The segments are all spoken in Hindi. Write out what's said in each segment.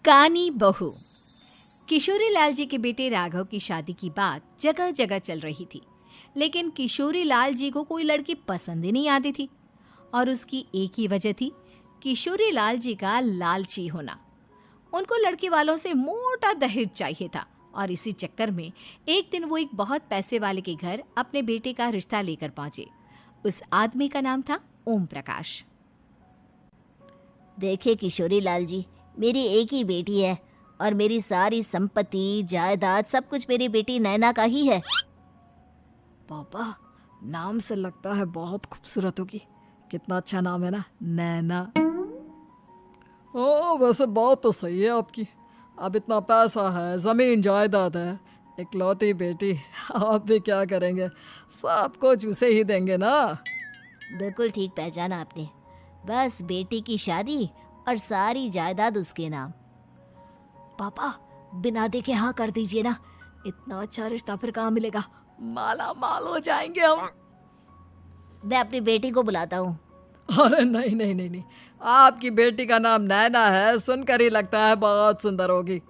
कानी बहू। किशोरी लाल जी के बेटे राघव की शादी की बात जगह जगह चल रही थी, लेकिन किशोरी लाल जी को कोई लड़की पसंद ही नहीं आती थी। और उसकी एक ही वजह थी, किशोरी लाल जी का लालची होना। उनको लड़की वालों से मोटा दहेज चाहिए था और इसी चक्कर में एक दिन वो एक बहुत पैसे वाले के घर अपने बेटे का रिश्ता लेकर पहुंचे। उस आदमी का नाम था ओम प्रकाश। देखिए किशोरी लाल जी, मेरी एक ही बेटी है और मेरी सारी संपत्ति जायदाद सब कुछ मेरी बेटी नैना का ही है। पापा, नाम से लगता है बहुत खूबसूरत होगी। कितना अच्छा नाम है ना, नैना। ओ, वैसे बात तो सही है आपकी। अब इतना पैसा है, जमीन जायदाद है, इकलौती बेटी, आप भी क्या करेंगे? सब कुछ उसे ही देंगे ना। बिल्कुल ठीक पहचाना आपने। बस बेटी की शादी और सारी जायदाद उसके नाम। पापा, बिना देखे हाँ कर दीजिए ना। इतना अच्छा रिश्ता फिर कहाँ मिलेगा? माला माल हो जाएंगे हम। मैं अपनी बेटी को बुलाता हूँ। अरे नहीं नहीं नहीं नहीं, आपकी बेटी का नाम नैना है, सुनकर ही लगता है बहुत सुंदर होगी।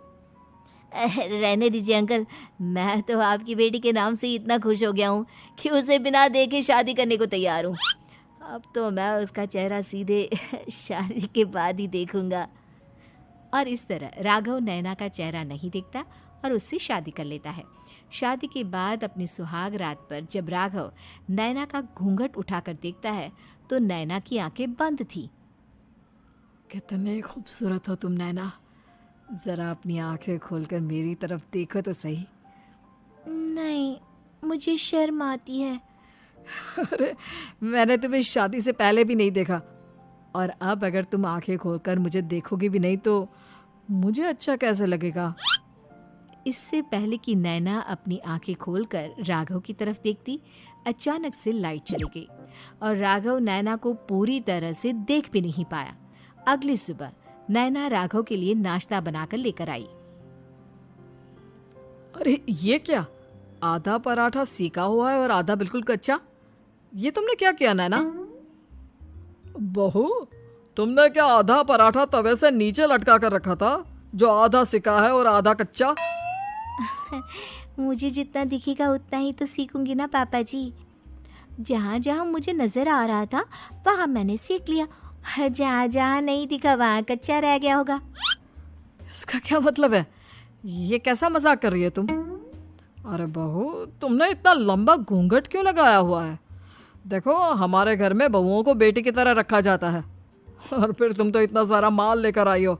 रहने दीजिए अंकल, मैं तो आपकी बेटी के नाम से ही इतना खुश हो गया हूँ कि उसे बिना देखे शादी करने को तैयार हूँ। अब तो मैं उसका चेहरा सीधे शादी के बाद ही देखूंगा। और इस तरह राघव नैना का चेहरा नहीं देखता और उससे शादी कर लेता है। शादी के बाद अपनी सुहाग रात पर जब राघव नैना का घूंघट उठाकर देखता है तो नैना की आंखें बंद थी। कितनी खूबसूरत हो तुम नैना, जरा अपनी आंखें खोलकर मेरी तरफ देखो तो सही। नहीं, मुझे शर्म आती है। अरे, मैंने तुम्हें शादी से पहले भी नहीं देखा, और अब अगर तुम आंखें खोलकर मुझे देखोगी भी नहीं तो मुझे अच्छा कैसे लगेगा? इससे पहले कि नैना अपनी आंखें खोलकर राघव की तरफ देखती, अचानक से लाइट चली गई और राघव नैना को पूरी तरह से देख भी नहीं पाया। अगली सुबह नैना राघव के लिए नाश्ता बनाकर लेकर आई। अरे ये क्या, आधा पराठा सीका हुआ है और आधा बिल्कुल कच्चा। ये तुमने क्या किया नैना? बहू, तुमने क्या आधा पराठा तवे से नीचे लटका कर रखा था, जो आधा सिका है और आधा कच्चा? मुझे जितना दिखेगा उतना ही तो सीखूंगी ना पापा जी। जहाँ जहाँ मुझे नजर आ रहा था वहाँ मैंने सीख लिया, जहाँ जहाँ नहीं दिखा वहाँ कच्चा रह गया होगा। इसका क्या मतलब है? ये कैसा मजाक कर रही है तुम? अरे बहू, तुमने इतना लंबा घूंघट क्यों लगाया हुआ है? देखो, हमारे घर में बहुओं को बेटी की तरह रखा जाता है, और फिर तुम तो इतना सारा माल लेकर आई हो।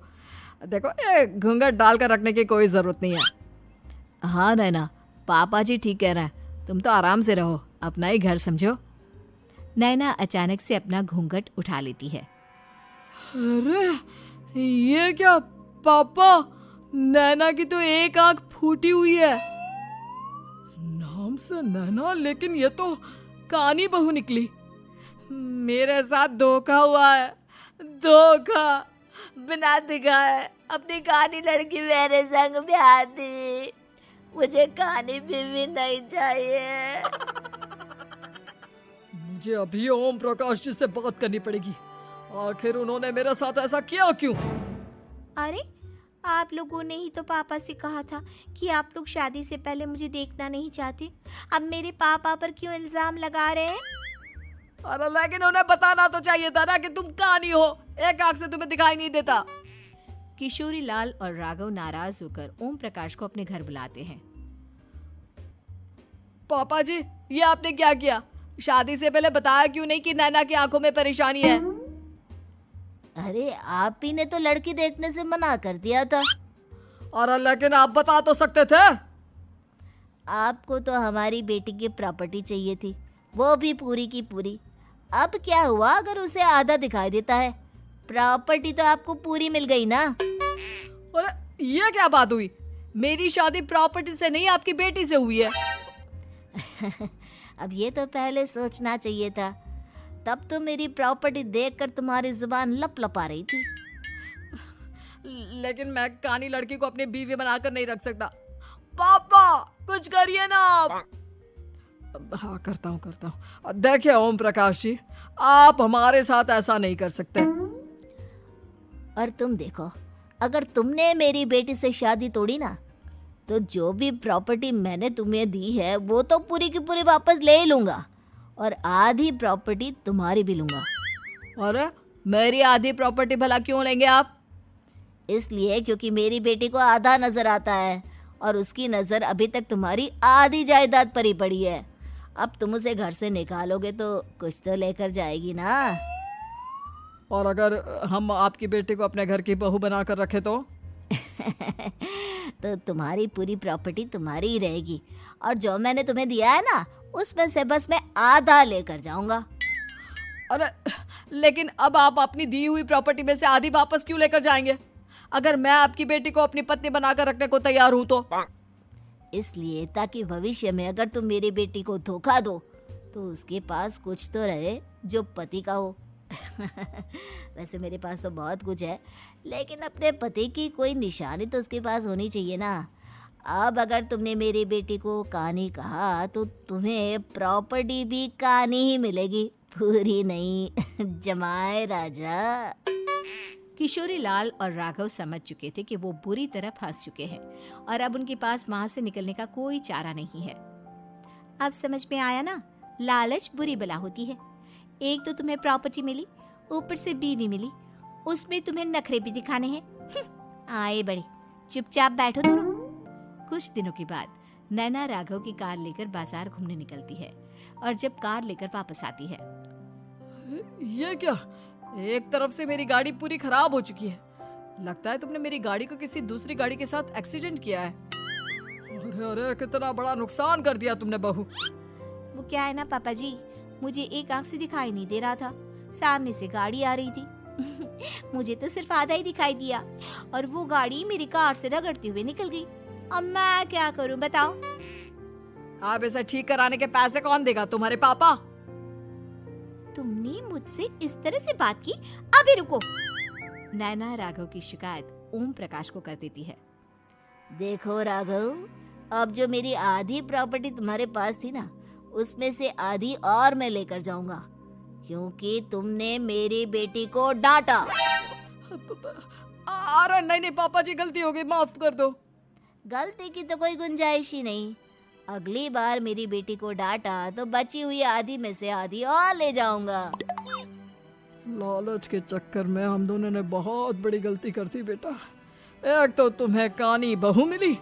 देखो, ये घूंघट डालकर रखने की कोई ज़रूरत नहीं है। हाँ नैना, पापा जी ठीक कह रहे हैं, तुम तो आराम से रहो, अपना ही घर समझो। नैना अचानक से अपना घूंघट उठा लेती है। अरे ये क्या पापा, नैना की तो एक आंख फूटी हुई है। नाम से नैना, लेकिन ये तो कानी बहू निकली। मेरे साथ धोखा हुआ है, धोखा। बिना दिखाए अपनी कानी लड़की मेरे संग ब्याह दी। मुझे कानी बीवी नहीं चाहिए। मुझे अभी ओम प्रकाश जी से बात करनी पड़ेगी। आखिर उन्होंने मेरे साथ ऐसा किया क्यों? अरे, आप लोगों ने ही तो पापा से कहा था कि आप लोग शादी से पहले मुझे देखना नहीं चाहते। अब मेरे पापा पर क्यों इल्जाम लगा रहे हैं? अरे लेकिन उन्हें बताना तो चाहिए था ना कि तुम कानी हो, एक आंख से तुम्हें दिखाई नहीं देता। किशोरी लाल और राघव नाराज होकर ओम प्रकाश को अपने घर बुलाते हैं। पापा जी, ये आपने क्या किया? शादी से पहले बताया क्यों नहीं कि नैना की आंखों में परेशानी है? अरे, आप ही ने तो लड़की देखने से मना कर दिया था। अरे लेकिन आप बता तो सकते थे। आपको तो हमारी बेटी की प्रॉपर्टी चाहिए थी, वो भी पूरी की पूरी। अब क्या हुआ अगर उसे आधा दिखाई देता है? प्रॉपर्टी तो आपको पूरी मिल गई ना। अरे ये क्या बात हुई? मेरी शादी प्रॉपर्टी से नहीं, आपकी बेटी से हुई है। अब ये तो पहले सोचना चाहिए था, तब तो मेरी प्रॉपर्टी देखकर तुम्हारी जुबान लप लपा रही थी। लेकिन मैं कानी लड़की को अपनी बीवी बनाकर नहीं रख सकता। पापा, कुछ करिए ना आप। हाँ, करता हूँ। देखिए ओम प्रकाश जी, आप हमारे साथ ऐसा नहीं कर सकते। और तुम देखो, अगर तुमने मेरी बेटी से शादी तोड़ी ना, तो जो भी प्रॉपर्टी मैंने तुम्हें दी है वो तो पूरी की पूरी वापस ले ही लूँगा, और आधी प्रॉपर्टी तुम्हारी भी लूँगा। अरे मेरी आधी प्रॉपर्टी भला क्यों लेंगे आप? इसलिए क्योंकि मेरी बेटी को आधा नज़र आता है और उसकी नज़र अभी तक तुम्हारी आधी जायदाद पर ही पड़ी है। अब तुम उसे घर से निकालोगे तो कुछ तो लेकर जाएगी ना। और अगर हम आपकी बेटी को अपने घर की बहू बना कर रखे तो? तो तुम्हारी पूरी प्रॉपर्टी तुम्हारी ही रहेगी, और जो मैंने तुम्हें दिया है ना, उसमें से बस मैं आधा लेकर जाऊंगा। अरे लेकिन अब आप अपनी दी हुई प्रॉपर्टी में से आधी वापस क्यों लेकर जाएंगे? अगर मैं आपकी बेटी को अपनी पत्नी बनाकर रखने को तैयार हूं तो? इसलिए ताकि भविष्य में अगर तुम मेरी बेटी को धोखा दो तो उसके पास कुछ तो रहे जो पति का हो। वैसे मेरे पास तो बहुत कुछ है, लेकिन अपने पति की कोई निशानी तो उसके पास होनी चाहिए ना। अब अगर तुमने मेरी बेटी को कानी कहा तो तुम्हें प्रॉपर्टी भी कानी ही मिलेगी, पूरी नहीं। जमाए राजा। किशोरी लाल और राघव समझ चुके थे कि वो बुरी तरह फंस चुके हैं और अब उनके पास वहां से निकलने का कोई चारा नहीं है। अब समझ में आया ना, लालच बुरी बला होती है। एक तो तुम्हें प्रॉपर्टी मिली, ऊपर से बीवी मिली, उसमें तुम्हें नखरे भी दिखाने हैं। आए बड़े, चुपचाप बैठो दोनों। कुछ दिनों के बाद नैना राघव की कार लेकर बाजार घूमने निकलती है और जब कार लेकर वापस आती है, ये क्या? एक तरफ से मेरी गाड़ी पूरी खराब हो चुकी है। लगता है तुमने मेरी गाड़ी को किसी दूसरी गाड़ी के साथ एक्सीडेंट किया है। अरे अरे कितना बड़ा नुकसान कर दिया तुमने बहू। वो क्या है ना पापा जी, मुझे एक आंख से दिखाई नहीं दे रहा था, सामने से गाड़ी आ रही थी। मुझे तो सिर्फ आधा ही दिखाई दिया और वो गाड़ी मेरी कार से रगड़ते हुए निकल गई। अब मैं क्या करूं बताओ? आप इसे ठीक कराने के पैसे कौन देगा? तुम्हारे पापा। तुमने मुझसे इस तरह से बात की? अभी रुको। नैना राघव की शिकायत ओम प्रकाश को कर देती है। देखो राघव, अब जो मेरी आधी प्रॉपर्टी तुम्हारे पास थी ना, उसमें से आधी और मैं लेकर जाऊंगा, क्योंकि तुमने मेरी बेटी को डांटा। अरे नहीं नहीं पापा जी, गलती हो गई, माफ कर दो। गलती की तो कोई गुंजाइश ही नहीं। अगली बार मेरी बेटी को डांटा तो बची हुई आधी में से आधी और ले जाऊंगा। लालच के चक्कर में हम दोनों ने बहुत बड़ी गलती कर दी बेटा। एक तो तुम्हें कानी बहू मिली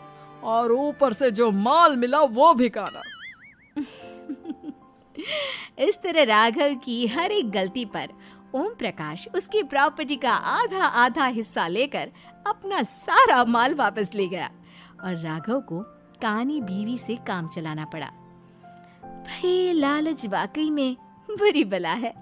और ऊपर से जो माल मिला वो भी काना। इस तरह राघव की हर एक गलती पर ओम प्रकाश उसकी प्रॉपर्टी का आधा आधा हिस्सा लेकर अपना सारा माल वापस ले गया और राघव को कानी बीवी से काम चलाना पड़ा। भाई लालच वाकई में बुरी बला है।